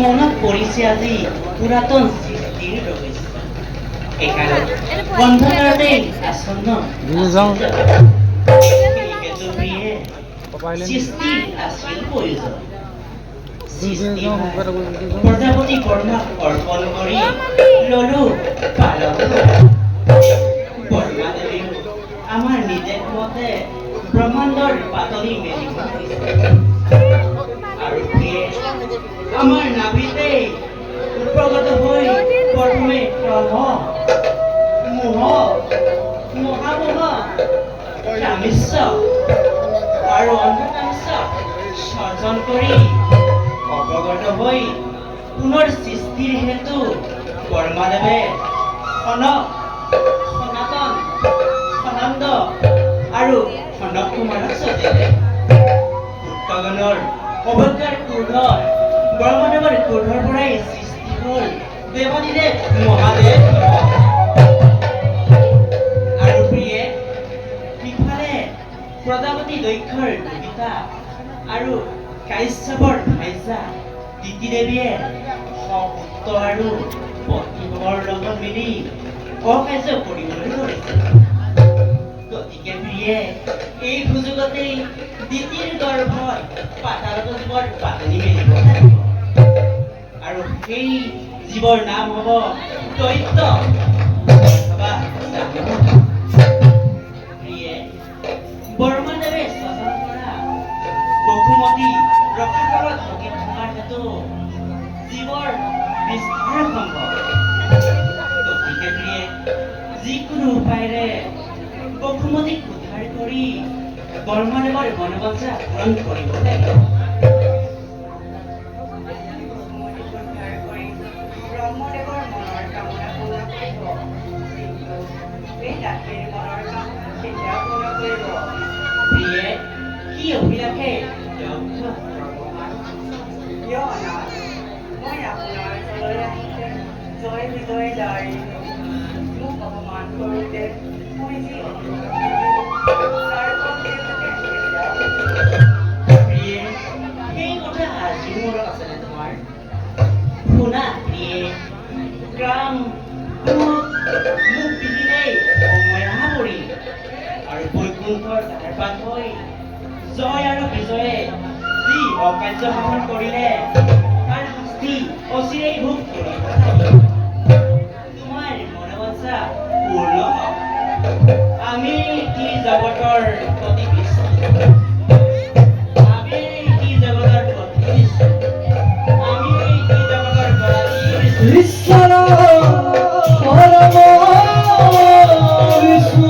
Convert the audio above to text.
মনত পৰিছে আজি পুৰাতন সৃষ্টিৰ ৰহস্য। একালত বন্ধকাৰতেই আসন্ন প্ৰিয়ে সৃষ্টিৰ আছিল প্ৰয়োজন। প্ৰজাপতি বৰ্মাক অৰ্পণ কৰি ললো পালন। বৰ্মা দেৱীও আমাৰ নিৰ্দেশ মতে ব্ৰহ্মাণ্ডৰ পাতনি মেলিব আৰু প্ৰিয়ে আমাৰ নাভিতেই প্ৰগট হৈ প্ৰথমে মহামোহ কামিশ্য আৰু অন্ধকামিশ্য সৰ্জন কৰি অৱগত হৈ পুনৰ সৃষ্টিৰ হেতু বৰ্মাদেৱে সনাতন সনন্দ আৰু সনক কুমাৰক সজাইলে। পুত্ৰগণৰ অৱজ্ঞাৰ ক্ৰোধত ব্ৰহ্মদেৱৰ ক্ৰোধৰ পৰাই সৃষ্টি হ'ল দেৱাদিদেৱ মহাদেৱ আৰু প্ৰিয়ে ইফালে প্ৰজাপতি দক্ষৰ দুহিতা আৰু কাশ্যপৰ ভাইজা তিতি দেৱীয়ে সপুত্ৰ আৰু পত্নীভৱৰ লগত মিলি অকাৰ্য কৰিবলৈ ধৰিছে। গতিকে প্ৰিয়ে এই সুযোগতেই দিতিৰ গৰ্ভত পাতালত জীৱৰ পাতনি মেলিব লাগিব আৰু সেই জীৱৰ নাম হ'ব দৈত্য অথবা প্ৰিয়ে বৰ্মাদেৱে স্বজন কৰা বসুমতী ৰক্ষাকালত সখী থকাৰ হেতু জীৱৰ বিস্তাৰ সম্ভৱ। গতিকে প্ৰিয়ে যিকোনো উপায়েৰে বসুমতীক উদ্ধাৰ কৰি বৰ্মাদেৱৰ মনোবাঞ্ছা পূৰণ কৰিব লাগিব। প্ৰিয়ে কি অভিলাষে মই আপোনাৰ ওচৰলৈ আহিছে জয় বিজয় দাই মোক অপমান কৰোঁতে মই যি প্ৰিয়ে সেই কথা আজিও মনত আছেনে তোমাৰ? শুনা প্ৰিয়ে, গ্ৰাম মোক বিহিলেই অময়া পৰি আৰু বৈকুণ্ঠৰ দ্বাৰপাত হৈ জয় আৰু বিজয়ে যি অকাৰ্য সাধন কৰিলে তাৰ শাস্তি অচিৰেই ভোগ কৰিব। তোমাৰ মনোবাঞ্ছা পূৰ্ণ হওক। আমি কি জগতৰ প্ৰতিবিষ্ট, আমি কি জগতৰ প্ৰতিবিষ্ট, আমি কি জগতৰ ঈশ্বৰ পৰম বিষ্ণু